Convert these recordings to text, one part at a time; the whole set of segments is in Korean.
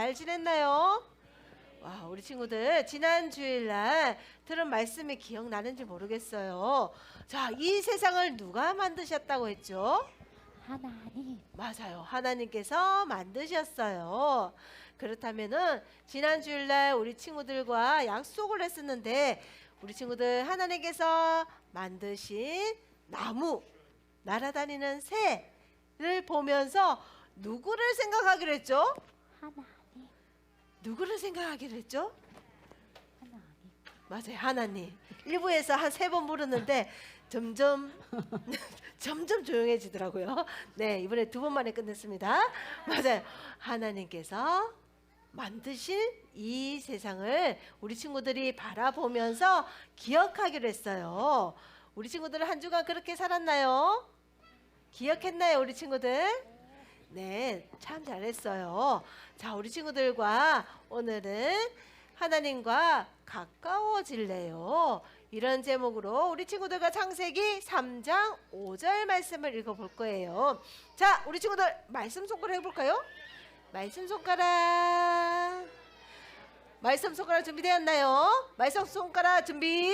잘 지냈나요? 와, 우리 친구들 지난 주일날 들은 말씀이 기억나는지 모르겠어요. 자, 이 세상을 누가 만드셨다고 했죠? 하나님. 맞아요. 하나님께서 만드셨어요. 그렇다면은 지난 주일날 우리 친구들과 약속을 했었는데 우리 친구들 하나님께서 만드신 나무, 날아다니는 새를 보면서 누구를 생각하기로 했죠? 하나님. 누구를 생각하기로 했죠? 하나님. 맞아요. 하나님. 일부에서 한 3번 물었는데 점점 점점 조용해지더라고요. 네, 이번에 2번 만에 끝냈습니다. 맞아요. 하나님께서 만드신 이 세상을 우리 친구들이 바라보면서 기억하기로 했어요. 우리 친구들은 한 주간 그렇게 살았나요? 기억했나요, 우리 친구들? 네, 참 잘했어요. 자, 우리 친구들과 오늘은 하나님과 가까워질래요. 이런 제목으로 우리 친구들과 창세기 3장 5절 말씀을 읽어볼 거예요. 자, 우리 친구들 말씀 손가락 해볼까요? 말씀 손가락. 말씀 손가락 준비되었나요? 말씀 손가락 준비.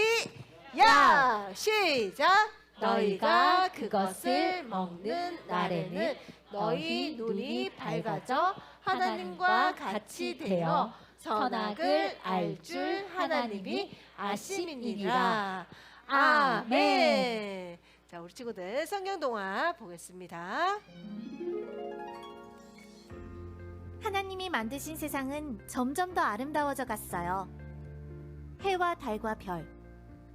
야! 시작! 너희가 그것을 먹는 날에는 너희 눈이 밝아져 하나님과 같이 되어 선악을 알 줄 하나님이 아심이니라. 아멘. 자, 우리 친구들 성경 동화 보겠습니다. 하나님이 만드신 세상은 점점 더 아름다워져 갔어요. 해와 달과 별,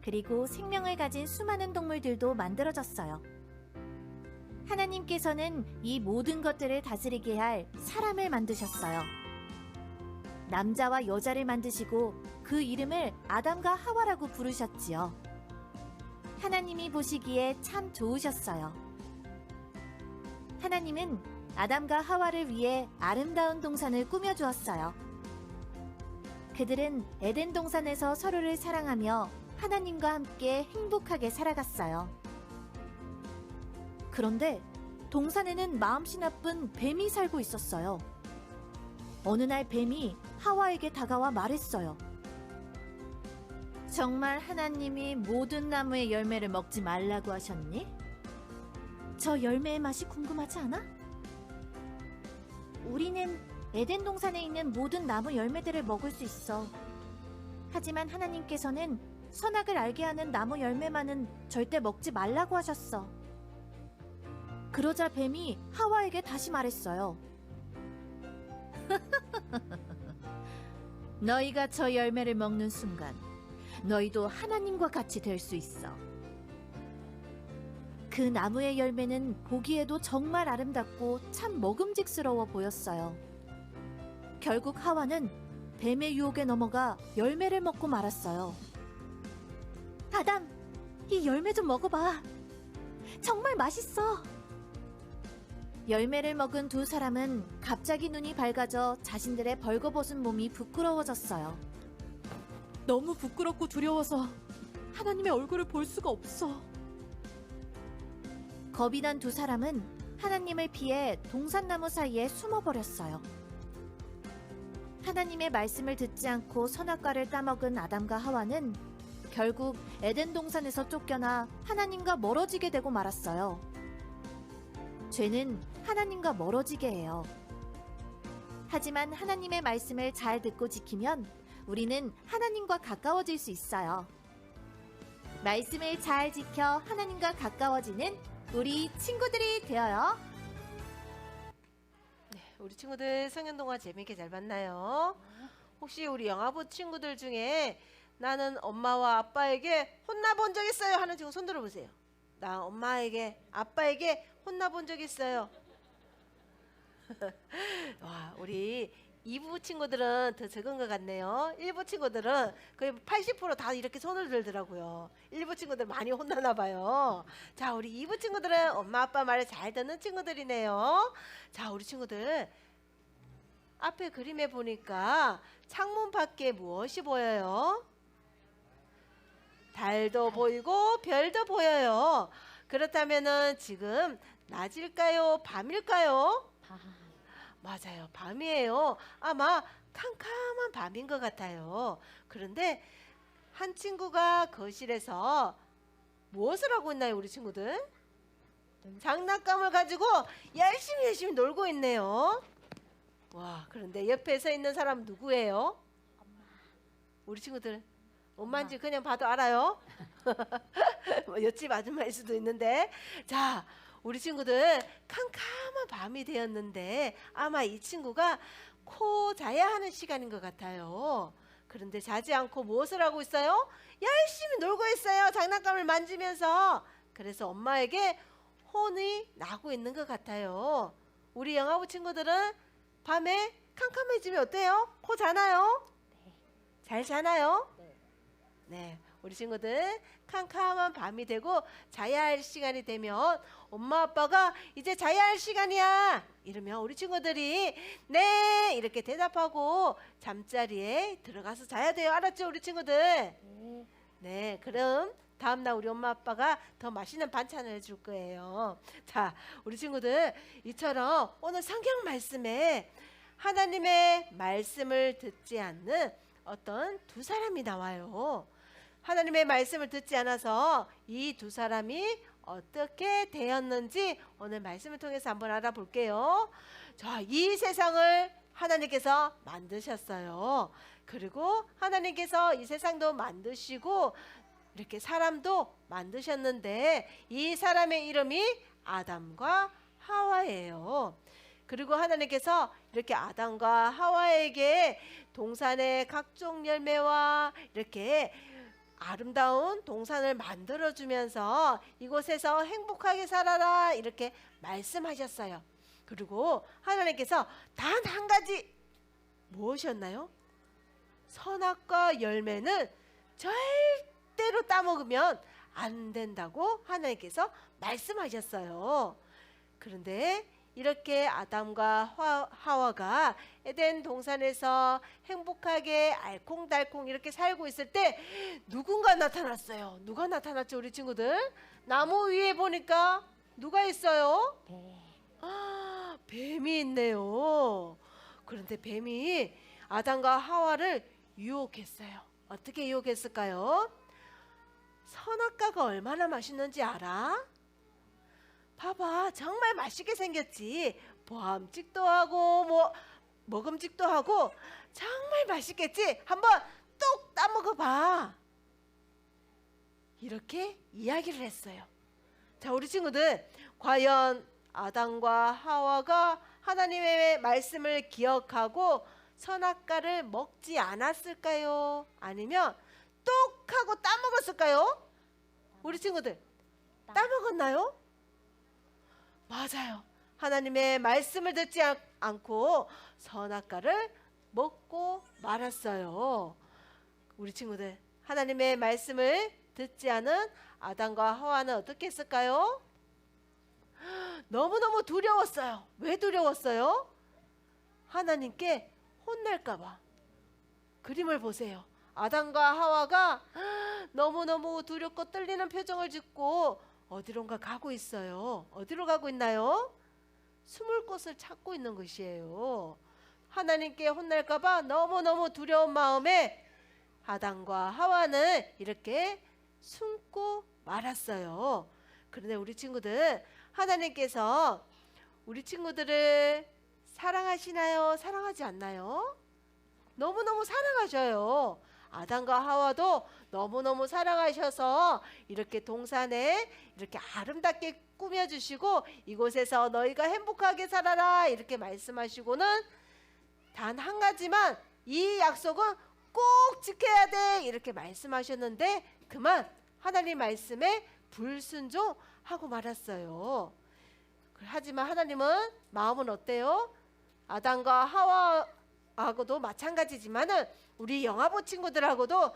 그리고 생명을 가진 수많은 동물들도 만들어졌어요. 하나님께서는 이 모든 것들을 다스리게 할 사람을 만드셨어요. 남자와 여자를 만드시고 그 이름을 아담과 하와라고 부르셨지요. 하나님이 보시기에 참 좋으셨어요. 하나님은 아담과 하와를 위해 아름다운 동산을 꾸며주었어요. 그들은 에덴 동산에서 서로를 사랑하며 하나님과 함께 행복하게 살아갔어요. 그런데 동산에는 마음씨 나쁜 뱀이 살고 있었어요. 어느 날 뱀이 하와에게 다가와 말했어요. 정말 하나님이 모든 나무의 열매를 먹지 말라고 하셨니? 저 열매의 맛이 궁금하지 않아? 우리는 에덴 동산에 있는 모든 나무 열매들을 먹을 수 있어. 하지만 하나님께서는 선악을 알게 하는 나무 열매만은 절대 먹지 말라고 하셨어. 그러자 뱀이 하와에게 다시 말했어요. 너희가 저 열매를 먹는 순간 너희도 하나님과 같이 될 수 있어. 그 나무의 열매는 보기에도 정말 아름답고 참 먹음직스러워 보였어요. 결국 하와는 뱀의 유혹에 넘어가 열매를 먹고 말았어요. 아담, 이 열매 좀 먹어봐. 정말 맛있어. 열매를 먹은 두 사람은 갑자기 눈이 밝아져 자신들의 벌거벗은 몸이 부끄러워졌어요. 너무 부끄럽고 두려워서 하나님의 얼굴을 볼 수가 없어. 겁이 난 두 사람은 하나님을 피해 동산나무 사이에 숨어버렸어요. 하나님의 말씀을 듣지 않고 선악과를 따먹은 아담과 하와는 결국 에덴 동산에서 쫓겨나 하나님과 멀어지게 되고 말았어요. 죄는 하나님과 멀어지게 해요. 하지만 하나님의 말씀을 잘 듣고 지키면 우리는 하나님과 가까워질 수 있어요. 말씀을 잘 지켜 하나님과 가까워지는 우리 친구들이 되어요. 네, 우리 친구들 성경 동화 재밌게 잘 봤나요? 혹시 우리 영화부 친구들 중에 나는 엄마와 아빠에게 혼나본 적 있어요 하는 친구 손 들어보세요. 나 엄마에게 아빠에게 혼나본 적 있어요. 와, 우리 2부 친구들은 더 적은 것 같네요. 1부 친구들은 거의 80% 다 이렇게 손을 들더라고요. 1부 친구들 많이 혼나나 봐요. 자, 우리 2부 친구들은 엄마 아빠 말을 잘 듣는 친구들이네요. 자, 우리 친구들 앞에 그림에 보니까 창문 밖에 무엇이 보여요? 달도 보이고 별도 보여요. 그렇다면은 지금 낮일까요? 밤일까요? 밤. 맞아요. 밤이에요. 아마 캄캄한 밤인 것 같아요. 그런데 한 친구가 거실에서 무엇을 하고 있나요, 우리 친구들? 장난감을 가지고 열심히 놀고 있네요. 와, 그런데 옆에 서 있는 사람 누구예요? 우리 친구들 엄마인지 그냥 봐도 알아요? 뭐 옆집 아줌마일 수도 있는데. 자, 우리 친구들 캄캄한 밤이 되었는데 아마 이 친구가 코 자야 하는 시간인 것 같아요. 그런데 자지 않고 무엇을 하고 있어요? 열심히 놀고 있어요. 장난감을 만지면서. 그래서 엄마에게 혼이 나고 있는 것 같아요. 우리 영아부 친구들은 밤에 캄캄해지면 어때요? 코 자나요? 네. 잘 자나요? 네. 네, 우리 친구들 캄캄한 밤이 되고 자야 할 시간이 되면 엄마 아빠가 이제 자야 할 시간이야 이러면 우리 친구들이 네 이렇게 대답하고 잠자리에 들어가서 자야 돼요. 알았죠, 우리 친구들? 네. 네, 그럼 다음날 우리 엄마 아빠가 더 맛있는 반찬을 해줄 거예요. 자, 우리 친구들 이처럼 오늘 성경 말씀에 하나님의 말씀을 듣지 않는 어떤 두 사람이 나와요. 하나님의 말씀을 듣지 않아서 이 두 사람이 어떻게 되었는지 오늘 말씀을 통해서 한번 알아볼게요. 자, 이 세상을 하나님께서 만드셨어요. 그리고 하나님께서 이 세상도 만드시고 이렇게 사람도 만드셨는데 이 사람의 이름이 아담과 하와예요. 그리고 하나님께서 이렇게 아담과 하와에게 동산의 각종 열매와 이렇게 아름다운 동산을 만들어주면서 이곳에서 행복하게 살아라 이렇게 말씀하셨어요. 그리고 하나님께서 단 한 가지 무엇이었나요? 선악과 열매는 절대로 따먹으면 안 된다고 하나님께서 말씀하셨어요. 그런데 이렇게 아담과 하와가 에덴 동산에서 행복하게 알콩달콩 이렇게 살고 있을 때 누군가 나타났어요. 누가 나타났죠, 우리 친구들? 나무 위에 보니까 누가 있어요? 네. 아, 뱀이 있네요. 그런데 뱀이 아담과 하와를 유혹했어요. 어떻게 유혹했을까요? 선악과가 얼마나 맛있는지 알아? 봐봐, 정말 맛있게 생겼지. 보암직도 하고 뭐 먹음직도 하고 정말 맛있겠지. 한번 뚝 따먹어봐. 이렇게 이야기를 했어요. 자, 우리 친구들 과연 아담과 하와가 하나님의 말씀을 기억하고 선악과를 먹지 않았을까요? 아니면 뚝 하고 따먹었을까요? 우리 친구들 따먹었나요? 맞아요. 하나님의 말씀을 듣지 않고 선악과를 먹고 말았어요. 우리 친구들 하나님의 말씀을 듣지 않은 아담과 하와는 어떻게 했을까요? 너무너무 두려웠어요. 왜 두려웠어요? 하나님께 혼날까 봐. 그림을 보세요. 아담과 하와가 너무너무 두렵고 떨리는 표정을 짓고 어디론가 가고 있어요. 어디로 가고 있나요? 숨을 곳을 찾고 있는 것이에요. 하나님께 혼날까 봐 너무너무 두려운 마음에 아담과 하와는 이렇게 숨고 말았어요. 그런데 우리 친구들 하나님께서 우리 친구들을 사랑하시나요? 사랑하지 않나요? 너무너무 사랑하셔요. 아담과 하와도 너무너무 사랑하셔서 이렇게 동산에 이렇게 아름답게 꾸며주시고 이곳에서 너희가 행복하게 살아라 이렇게 말씀하시고는 단 한 가지만 이 약속은 꼭 지켜야 돼 이렇게 말씀하셨는데 그만 하나님 말씀에 불순종하고 말았어요. 하지만 하나님은 마음은 어때요? 아담과 하와하고도 마찬가지지만은 우리 영아부 친구들하고도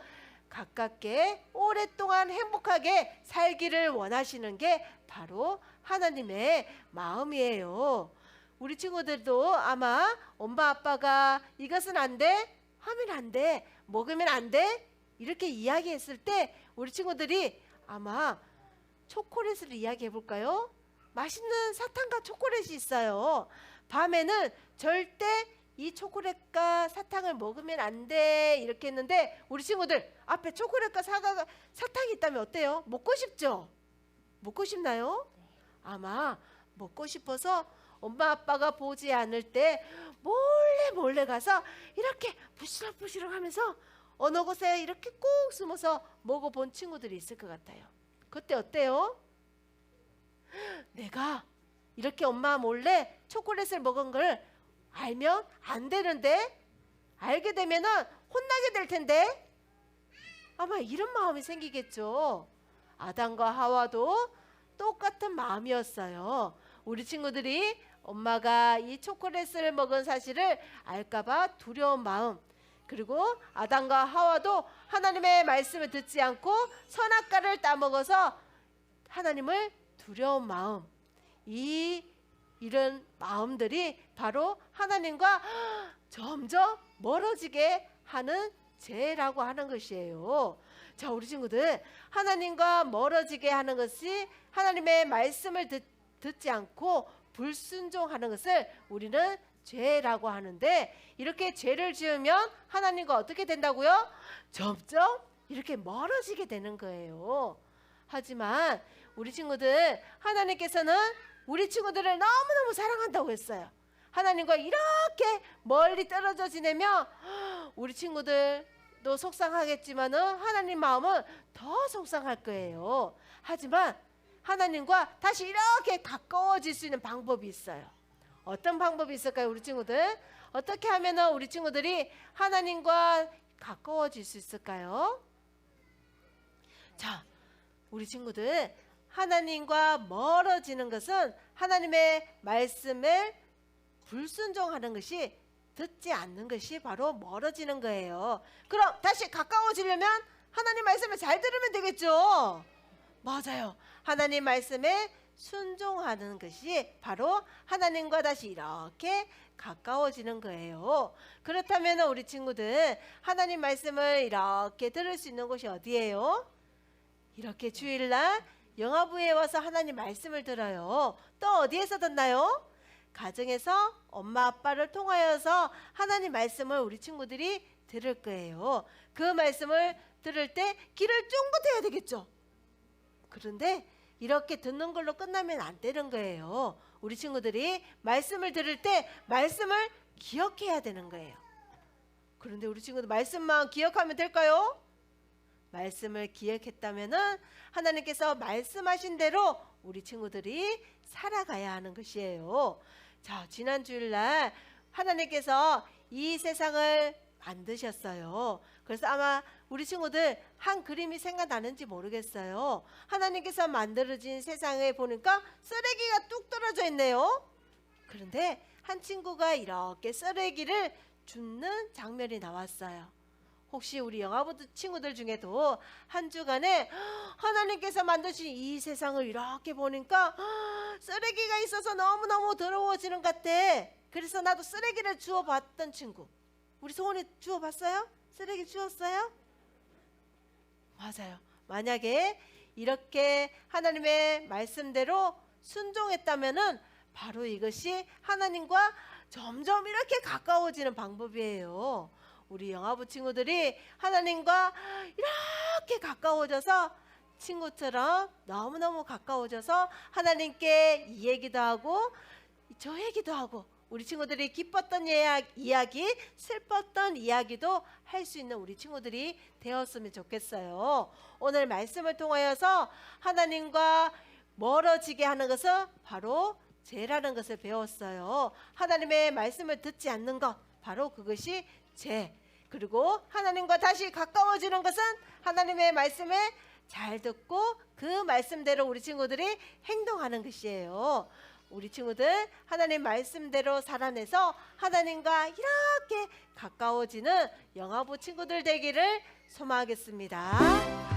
가깝게 오랫동안 행복하게 살기를 원하시는 게 바로 하나님의 마음이에요. 우리 친구들도 아마 엄마 아빠가 이것은 안 돼, 하면 안 돼, 먹으면 안 돼 이렇게 이야기했을 때 우리 친구들이 아마 초콜릿을 이야기해 볼까요? 맛있는 사탕과 초콜릿이 있어요. 밤에는 절대 이 초콜릿과 사탕을 먹으면 안 돼 이렇게 했는데 우리 친구들 앞에 초콜릿과 사탕이 있다면 어때요? 먹고 싶죠? 먹고 싶나요? 아마 먹고 싶어서 엄마 아빠가 보지 않을 때 몰래 가서 이렇게 부시럭부시럭 하면서 어느 곳에 이렇게 꼭 숨어서 먹어본 친구들이 있을 것 같아요. 그때 어때요? 내가 이렇게 엄마 몰래 초콜릿을 먹은 걸 알면 안 되는데, 알게 되면은 혼나게 될 텐데, 아마 이런 마음이 생기겠죠. 아담과 하와도 똑같은 마음이었어요. 우리 친구들이 엄마가 이 초콜릿을 먹은 사실을 알까봐 두려운 마음, 그리고 아담과 하와도 하나님의 말씀을 듣지 않고 선악과를 따먹어서 하나님을 두려운 마음, 이런 마음들이 바로 하나님과 점점 멀어지게 하는 죄라고 하는 것이에요. 자, 우리 친구들, 하나님과 멀어지게 하는 것이 하나님의 말씀을 듣지 않고 불순종하는 것을 우리는 죄라고 하는데, 이렇게 죄를 지으면 하나님과 어떻게 된다고요? 점점 이렇게 멀어지게 되는 거예요. 하지만 우리 친구들, 하나님께서는 우리 친구들을 너무너무 사랑한다고 했어요. 하나님과 이렇게 멀리 떨어져 지내면 우리 친구들도 속상하겠지만은 하나님 마음은 더 속상할 거예요. 하지만 하나님과 다시 이렇게 가까워질 수 있는 방법이 있어요. 어떤 방법이 있을까요, 우리 친구들? 어떻게 하면 우리 친구들이 하나님과 가까워질 수 있을까요? 자, 우리 친구들, 하나님과 멀어지는 것은 하나님의 말씀을 불순종하는 것이, 듣지 않는 것이 바로 멀어지는 거예요. 그럼 다시 가까워지려면 하나님 말씀을 잘 들으면 되겠죠. 맞아요. 하나님 말씀에 순종하는 것이 바로 하나님과 다시 이렇게 가까워지는 거예요. 그렇다면 우리 친구들, 하나님 말씀을 이렇게 들을 수 있는 곳이 어디예요? 이렇게 주일날 영화부에 와서 하나님 말씀을 들어요. 또 어디에서 듣나요? 가정에서 엄마 아빠를 통하여서 하나님 말씀을 우리 친구들이 들을 거예요. 그 말씀을 들을 때 귀를 쫑긋해야 되겠죠. 그런데 이렇게 듣는 걸로 끝나면 안 되는 거예요. 우리 친구들이 말씀을 들을 때 말씀을 기억해야 되는 거예요. 그런데 우리 친구들 말씀만 기억하면 될까요? 말씀을 기억했다면은 하나님께서 말씀하신 대로 우리 친구들이 살아가야 하는 것이에요. 자, 지난 주일날 하나님께서 이 세상을 만드셨어요. 그래서 아마 우리 친구들 한 그림이 생각나는지 모르겠어요. 하나님께서 만들어진 세상에 보니까 쓰레기가 뚝 떨어져 있네요. 그런데 한 친구가 이렇게 쓰레기를 줍는 장면이 나왔어요. 혹시 우리 영화부 친구들 중에도 한 주간에 하나님께서 만드신 이 세상을 이렇게 보니까 쓰레기가 있어서 너무너무 더러워지는 것 같아. 그래서 나도 쓰레기를 주워봤던 친구, 우리 소원이 주워봤어요? 쓰레기 주웠어요? 맞아요. 만약에 이렇게 하나님의 말씀대로 순종했다면은 바로 이것이 하나님과 점점 이렇게 가까워지는 방법이에요. 우리 영화부 친구들이 하나님과 이렇게 가까워져서 친구처럼 너무너무 가까워져서 하나님께 이 얘기도 하고 저 얘기도 하고, 우리 친구들이 기뻤던 이야기, 슬펐던 이야기도 할 수 있는 우리 친구들이 되었으면 좋겠어요. 오늘 말씀을 통하여서 하나님과 멀어지게 하는 것은 바로 죄라는 것을 배웠어요. 하나님의 말씀을 듣지 않는 것, 바로 그것이 죄. 그리고 하나님과 다시 가까워지는 것은 하나님의 말씀을 잘 듣고 그 말씀대로 우리 친구들이 행동하는 것이에요. 우리 친구들 하나님 말씀대로 살아내서 하나님과 이렇게 가까워지는 영화부 친구들 되기를 소망하겠습니다.